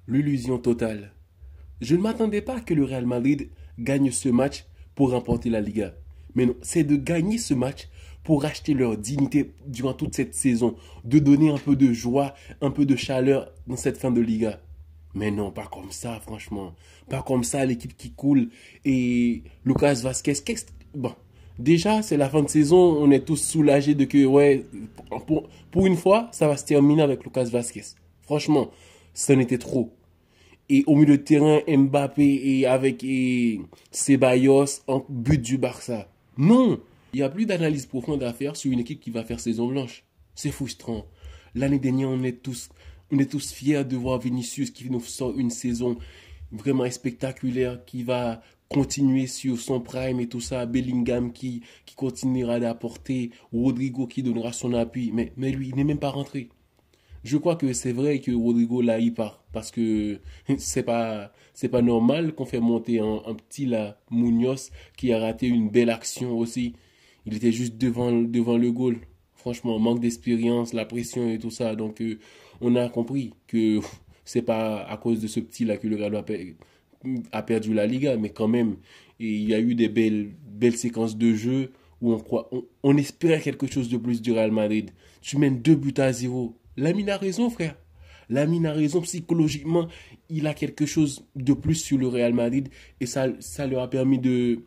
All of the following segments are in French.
L'illusion totale. Je ne m'attendais pas que le Real Madrid gagne ce match pour remporter la Liga. Mais non, c'est de gagner ce match pour racheter leur dignité durant toute cette saison, de donner un peu de joie, un peu de chaleur dans cette fin de Liga. Mais non, pas comme ça, franchement. Pas comme ça, l'équipe qui coule. Et Lucas Vasquez, bon, déjà, c'est la fin de saison, on est tous soulagés de que, ouais, pour une fois, ça va se terminer avec Lucas Vasquez. Franchement, ça n'était trop. Et au milieu de terrain, Mbappé et Ceballos en but du Barça. Non, il n'y a plus d'analyse profonde à faire sur une équipe qui va faire saison blanche. C'est frustrant. L'année dernière, on est tous fiers de voir Vinicius qui nous sort une saison vraiment spectaculaire, qui va continuer sur son prime et tout ça. Bellingham qui continuera d'apporter. Rodrigo qui donnera son appui. Mais lui, il n'est même pas rentré. Je crois que c'est vrai que Rodrigo là il part parce que c'est pas normal qu'on fait monter un petit là Munoz qui a raté une belle action aussi. Il était juste devant le goal. Franchement, manque d'expérience, la pression et tout ça. Donc on a compris que c'est pas à cause de ce petit là que le Real a perdu la Liga, mais quand même il y a eu des belles séquences de jeu où on espérait quelque chose de plus du Real Madrid. Tu mènes 2 buts à 0. Lamine a raison, frère. Lamine a raison, psychologiquement, il a quelque chose de plus sur le Real Madrid et ça leur a permis de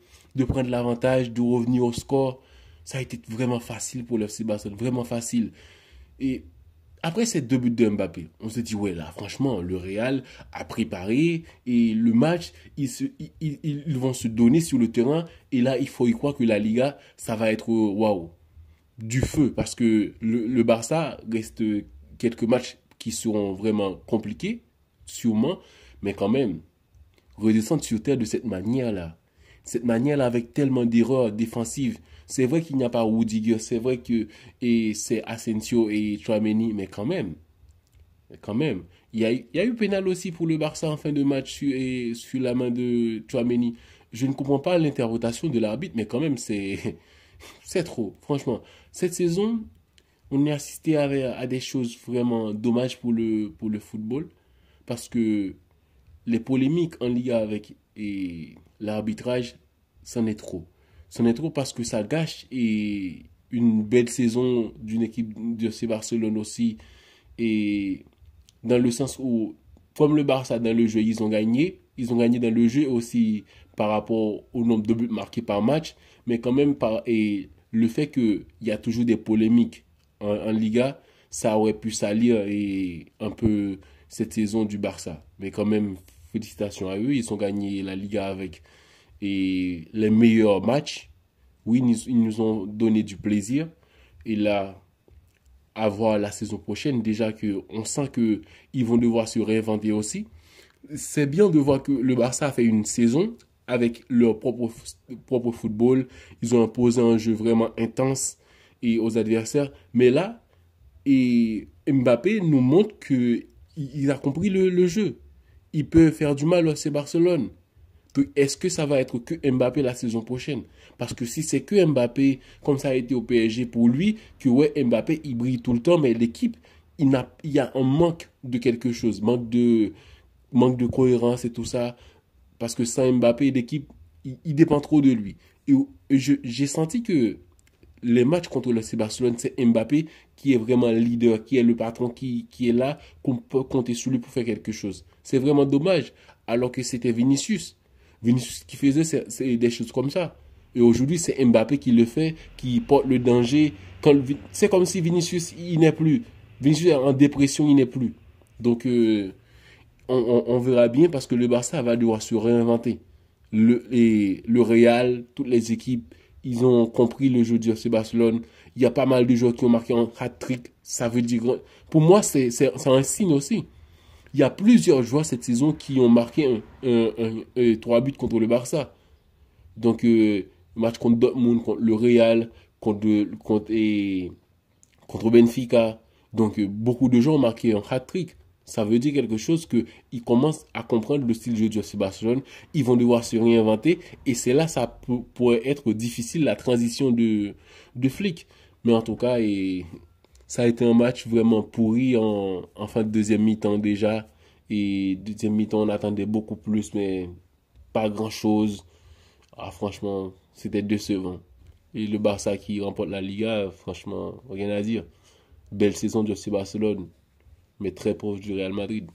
prendre l'avantage, de revenir au score. Ça a été vraiment facile pour le FC Barcelone, vraiment facile. Et après ces 2 buts de Mbappé, on se dit, ouais, là, franchement, le Real a préparé et le match, ils vont se donner sur le terrain. Et là, il faut y croire que la Liga, ça va être, waouh, du feu parce que le Barça reste quelques matchs qui seront vraiment compliqués, sûrement, mais quand même, redescendre sur terre de cette manière-là avec tellement d'erreurs défensives. C'est vrai qu'il n'y a pas Rudiger, c'est vrai que et c'est Asensio et Tchouaméni, mais quand même, il y a eu pénal aussi pour le Barça en fin de match sur la main de Tchouaméni. Je ne comprends pas l'interprétation de l'arbitre, mais quand même, c'est trop. Franchement, cette saison, on est assisté à des choses vraiment dommages pour le football parce que les polémiques en Liga avec l'arbitrage, c'en est trop. C'en est trop parce que ça gâche une belle saison d'une équipe de C Barcelone aussi. Et dans le sens où, comme le Barça dans le jeu, ils ont gagné. Ils ont gagné dans le jeu aussi par rapport au nombre de buts marqués par match. Mais quand même, et le fait qu'il y a toujours des polémiques en Liga, ça aurait pu salir un peu cette saison du Barça. Mais quand même, félicitations à eux. Ils ont gagné la Liga avec les meilleurs matchs. Oui, ils nous ont donné du plaisir. Et là, à voir la saison prochaine, déjà que on sent que ils vont devoir se réinventer aussi. C'est bien de voir que le Barça a fait une saison avec leur propre football. Ils ont imposé un jeu vraiment intense aux adversaires. Mais là, Mbappé nous montre qu'il a compris le jeu. Il peut faire du mal au FC Barcelone. Est-ce que ça va être que Mbappé la saison prochaine? Parce que si c'est que Mbappé, comme ça a été au PSG pour lui, que ouais, Mbappé, il brille tout le temps, mais l'équipe, il y a un manque de quelque chose, manque de cohérence et tout ça. Parce que sans Mbappé, l'équipe, il dépend trop de lui. J'ai senti que les matchs contre le FC Barcelone, c'est Mbappé qui est vraiment le leader, qui est le patron, qui est là, qu'on peut compter sur lui pour faire quelque chose. C'est vraiment dommage, alors que c'était Vinicius. Vinicius qui faisait des choses comme ça. Et aujourd'hui, c'est Mbappé qui le fait, qui porte le danger. C'est comme si Vinicius, il n'est plus. Vinicius est en dépression, il n'est plus. Donc, on verra bien parce que le Barça va devoir se réinventer. Le Real, toutes les équipes, ils ont compris le jeu du FC Barcelone. Il y a pas mal de joueurs qui ont marqué un hat-trick. Ça veut dire, pour moi, c'est un signe aussi. Il y a plusieurs joueurs cette saison qui ont marqué 3 buts contre le Barça. Donc, match contre Dortmund, contre le Real, contre Benfica. Donc, beaucoup de gens ont marqué un hat-trick. Ça veut dire quelque chose qu'ils commencent à comprendre le style de jeu du FC Barcelone. Ils vont devoir se réinventer. Et c'est là ça pourrait être difficile, la transition de Flick. Mais en tout cas, ça a été un match vraiment pourri en fin de deuxième mi-temps déjà. Et deuxième mi-temps, on attendait beaucoup plus, mais pas grand-chose. Ah, franchement, c'était décevant. Et le Barça qui remporte la Liga, franchement, rien à dire. Belle saison de FC Barcelone, mais très proche du Real Madrid.